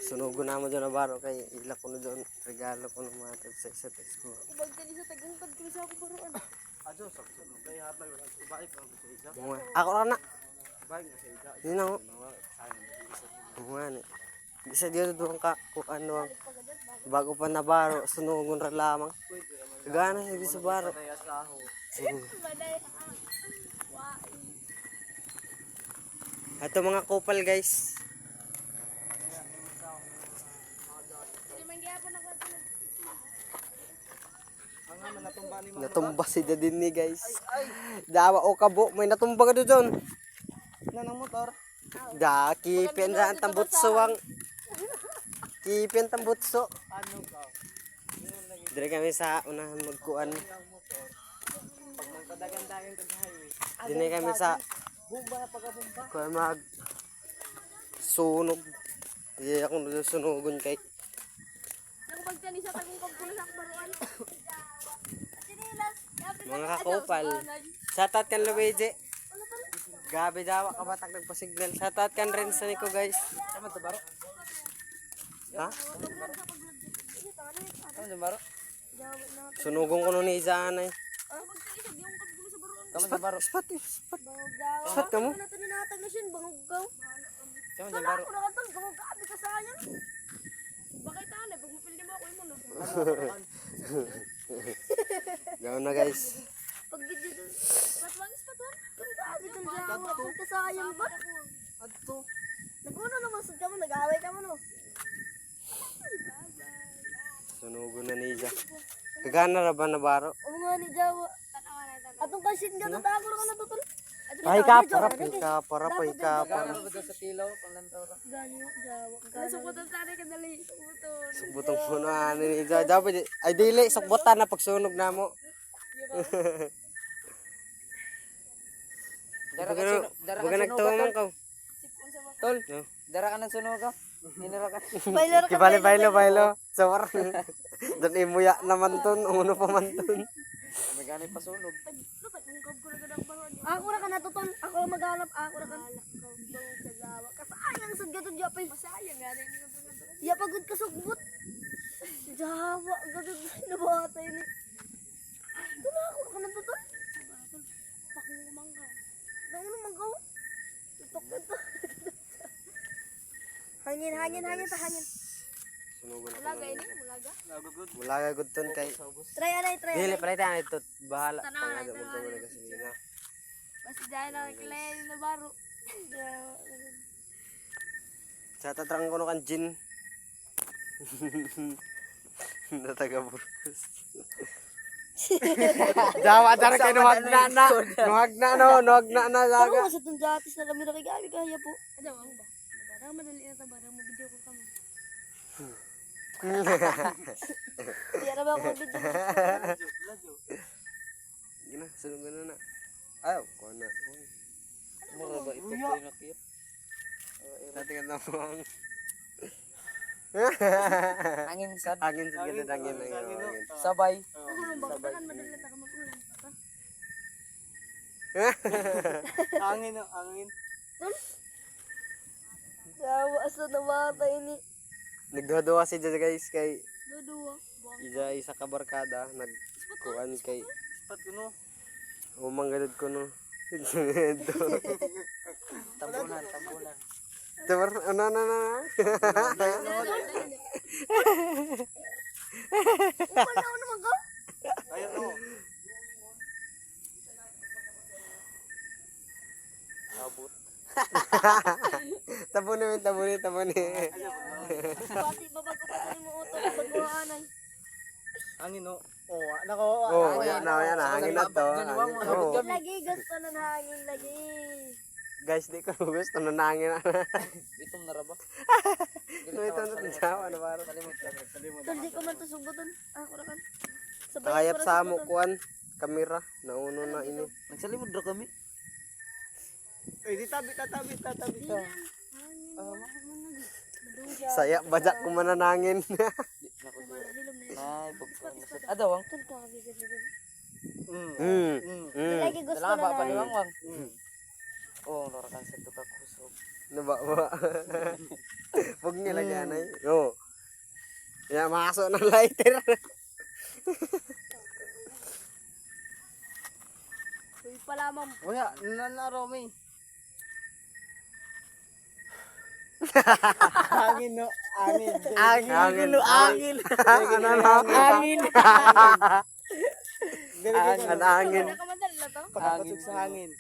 Sunugo na mo dyan na baro kay ila ko na doon. Regalo ko ng mga sa isa't ko. Ubag din sa tagungkad ko sa ako baruan. Ajo sakto no kay hatag wala ibaik lang sa isa. Ako ra na. Ibaik na sa isa. Yun ako. Mga ni. Isa dito doon ka kung ano. Bago pa na baro, sunugon ra lamang. Gana hindi sa baro. Ito mga kupal guys. Natumba si Dadin ni guys. Dawa o kabo, may natumba ka doon. Nanang motor. Da, kipian sa tambutso ang. Kipian tambutso. Ano ka? Dire kami sa unahan magkuan. Pag magpadagan-dagan ka sa highway. Dine kami sa Bumba na pagka-bumba. kuan mag sunog. Iya akong sunugon kay. Ubag din sa tagungkad ko sa ako baruan. Mga kakupal. Satat kan Luigi. Gabi dawa ka batak nagpa-signal. Satat kan rin sa niko guys. Tama to baro. Ha? Tama to baro. Sunugon ko nun ni Izanay. Tama to baro. Spat. Spat ka mo? Ano to ninatag na siya bangog gaw. Tama to Sana baro. ako nakatol bangog ka abi ka sayang. Bakit tane pag mapildi mo ako imo no. Gawin na guys. Pag dito patwang. Abi kang jawa ako ka sayang ba? Adto. Naguno naman sa kamo nag-away ka mo no. Sunugon na ni Iza. Kagana ra ba na baro? O nga ni jawa. Atong kasin nga tatago ra ka na tutol. Ay kapara. Gano ba sa tilaw panlantaw ra? Ganyo jawa. Nasubutan tane ka dali. Subuton. Butong puno ani ni Iza. Dapat ay dili sukbutan na pagsunog namo. Baga nagtuwang ka. Tol. Dara ka nang sunog ka. Hinira ka. Bailar ka. Bailo. Sawar. Dan imuya naman ton, uno pa man ton. May ganay pa sunog. Ako ra ka natutol. Ako ra maghanap. Ako ra ka. Kasayang sad gadud yapay. Masayang gani ni. Ya pagod ka sugbot. Jawa gadud nabatay ni. Dala ako ra ka natutol. Pakong manggaw. Nauno manggaw. Tutok to. Hangin. Sunugon Mulaga ini, mulaga. Mulaga gud ton kay. Try anay. Dili pala tayo ito. Bahala. Pangaga mo na gasolina. Basta dahil na klay na baro. Sa tatrang ko no kan gin. Nataga burus. Jawa dara kay nuhag na Ako sa tong jatis na kami kay gabi kaya po. Ada ang ba? Barang madali na ta barang mo video ko kami. Di ara ba ko video. Gina, sunugan na. Ayaw, ko na. Mura ba ito ko nakit? Dati ka na mo ang Angin sad. angin sa ganda angin. Sabay. Ano ba kan madali na ta ka magulan. Angin. Jawa asa na mata ini. Nagduwa si Jay guys kay Duduwa. isa ka barkada nagkuan kay Pat kuno. umang gadud ko no. Tambulan. Tabar ano. Ano naman ko? Ayun no. Abot. Tabuni. Pati babag ko pa mo uto bagwaanay. Angin no. Oh, nako. Oh, yan hangin na to. Oh. Lagi gusto na hangin lagi. Guys, di ko gusto na nangin na. Itong naraba. Ito na jawa na baro. Salimot. Tol di ko man to subuton. Ako ra kan. Kayap sa mo kuan kamera nauno na ini. Nagsalimod ra kami. Ay, di tabi ta. Saya bajak ko mananangin. Ay, pagpapasat. Adawang. Tol ka abi gud. Lagi gusto Dala na ba na. paliwangwang? Oh, lorakan sa tukak kusog. Naba ba? Huwag niya lagyan ay. Oo. Ya, masok ng lighter. Uy, pala ma'am. Wala, nanarami. Hangin no, hangin. Angin. Angin. Ano na? Angin. Ang angin. Nakamadali na to? Pagkapasok sa hangin.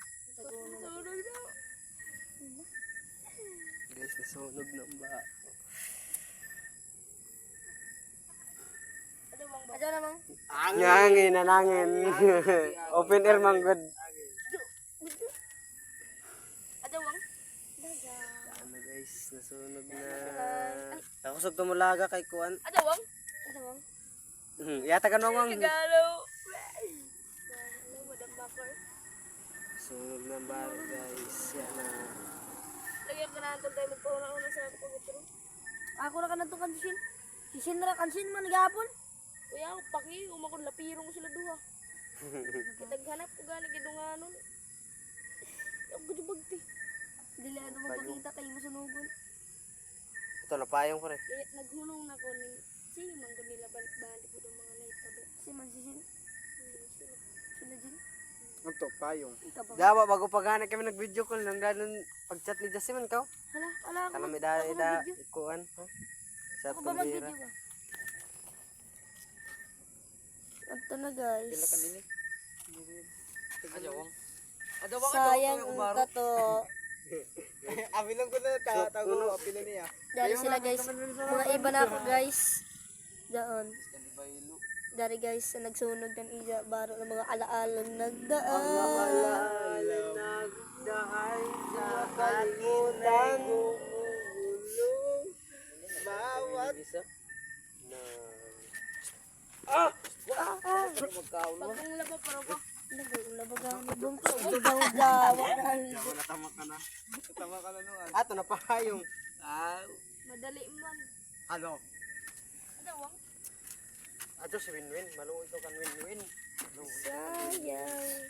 Guys, nasunog ng ba. Ano namang? Angin, anangin. Open air man good. Ano bang? Ano guys, nasunog na. Nakusog tumulaga kay Kuan. Ano bang? Ano bang? Yata ka nawang. Galo. Madam Bakar. Sunog ng bar guys. Yan na. Lagyan ka na ito tayo magpauna-una sa pagkuturo. Ako na ka na ito kansin. Sisin na kansin man nagapon. Kuya ako paki, umakon lapirong sila duha. Kitaghanap ko gani gidunganon. Ako gudubagti. Dili ano magpakita kayo masunugon. Ito na payong ko rin. Kaya naghunong na ko ni sino man ko nila balik-balik ko ng mga naitabo. Si man si Sin. Sila din. Ito, payong. Ikabang. Dawa bago paghanap kami nag-video call nang danon pag-chat ni Jasmine ka. Hala, ako. Kana may da Kuan. Sa Ako ba tumbira. mag-video ba? Ito na guys. Adawang. Sayang ang tato. Abilang ko na, tago, abilang niya. Dari sila guys. Mga iba na ako guys. Doon. Dari guys sa nagsunog ng iya baro ng mga alaalang nagdaan. Nagdaan sa kalimutan. Bawat Pagkong laba para ba? Nagulabaga ni Bungko. Gawa na. Natama ka na. tama ka na noon. Ato na payong. Madali man. Ano? Adawang. Ato si Winwin. Maluwi ko kan Winwin. Sayang.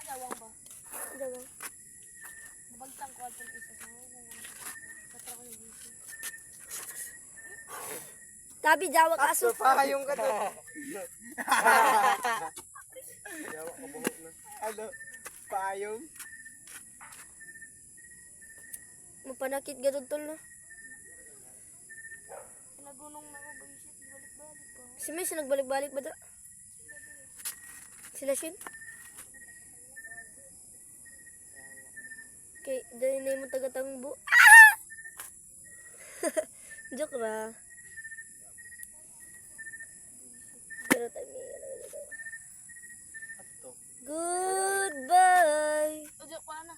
Adawang ba? Adawang. Mabagtang ko atong isa sa mga. Katra ko yung dito. Tabi jawa kaso. Payong ka doon. Yawa ka buhok na. Ano? Payong? Mapanakit gadod tol na. Nagunong na ako buisit, balik-balik pa. Si Miss nagbalik-balik ba da? Sila Shin? Okay, dahil na yung taga-tangbo. Ah! Joke ra. Pero tayo may ano dito. Goodbye. O, joke pa na.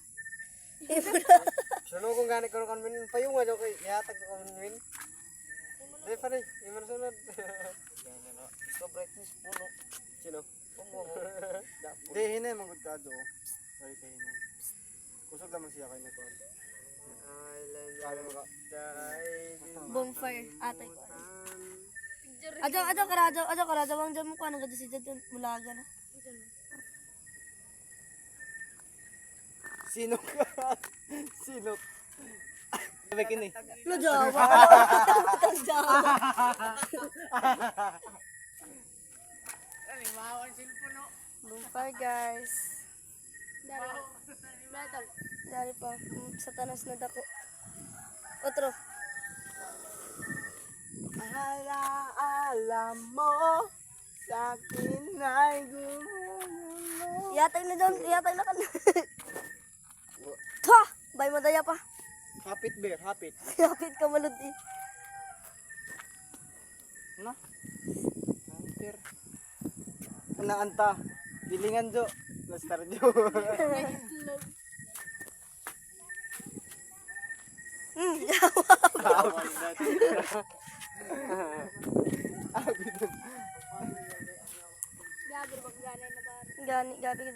Suno kung gani ko kan Winwin. Payong nga daw kay yatag ko kan Winwin. Dahil pa rin. Yung marasunod. So brightness puno. Sino? Di, hinay, magod ka do. Sorry kay hinay. Kusog naman siya kay Nicole. Kaya mo ka. Bonfire, atay ko. Ajo kara, wang jam ko anong gadis dyan mulaga na. Sino ka? Sino? Sabi kini. Lo Jawa. Jawa. Bonfire guys. Dari pa. Sa tanas na dako. Otro. Alam mo sa akin ay gumulo. Yatay na doon, yatay na kan. Ha! Bay madaya pa. Hapit bear, hapit. Kapit ka malud eh. Na? Antir. Ana anta. Bilingan jo. Lastar jo.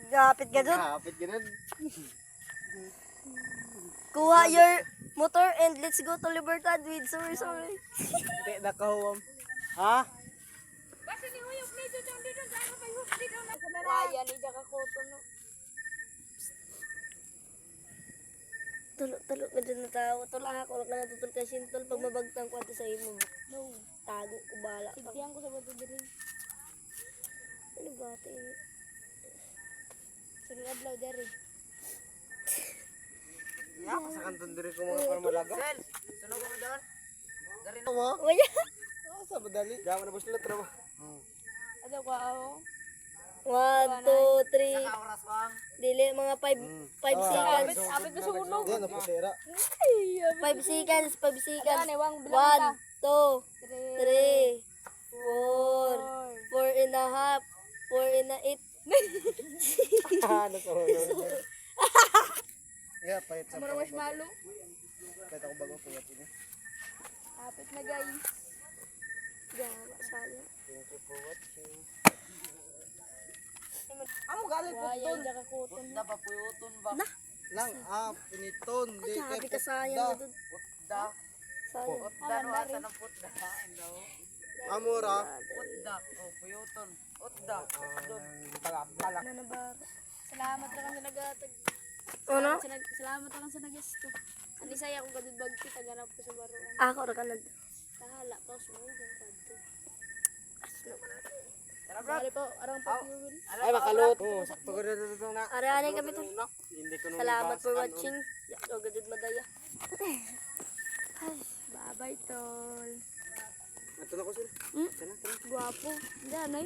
Gapit ka doon. Hapit ganun. Kuha your motor and let's go to Libertad with sorry. Te nakahuwam. Ha? Waya ni Jaka Koto no. Tulog ka dyan na tao. Tulak ako ka natutol ka sintol. Pag mabagtang ko ato sa imo. No. Tago ko bala. Sigdihan ko sa bato din. Ano ba ito ini? Sunod adlaw dari. Ya, sa kanton diri ko mga parmalaga. Sel, sunog mo doon. Dari na. Waya. Sa badali. Gawa na buslat ra ba? Ano ko ako? 1, 2, 3. Sa oras bang. Dili mga 5 seconds. Abit ko sunog. Yan na pusera. 5 seconds, 5 seconds. 1, 2, 3, 4, 4 and a half, 4 and a 8. Ano to? Yeah, pahit sa Mura marshmallow. kahit ako bago po ini. Apit na guys. Gawa saya. Thank you for watching. Amo galit po Waya doon. Jaka Koto. Putda pa puyuton ba? Lang piniton di Grabe kay ka sayang na dun. Putda. Sayang. Putda no asa ng putda. Ano? Amora. Putda. Oh, puyuton. Putda. Nanabaro. Salamat na kami nagatag. Ano? Salamat na lang sa nagesto. Ani saya kung kadud bagti taganap ko sa baruan. Ako ra kanad. Tahala pa sumugod kadto. Asno man. Dali po, arang pa fuel. Ay makalot. Oh, sakto ko dito na. Are ani kami to. Hindi ko nung Salamat for watching. Ya, gadud madaya. Bye-bye tol. Ito na ko sila. Guwapo. Diyan ay.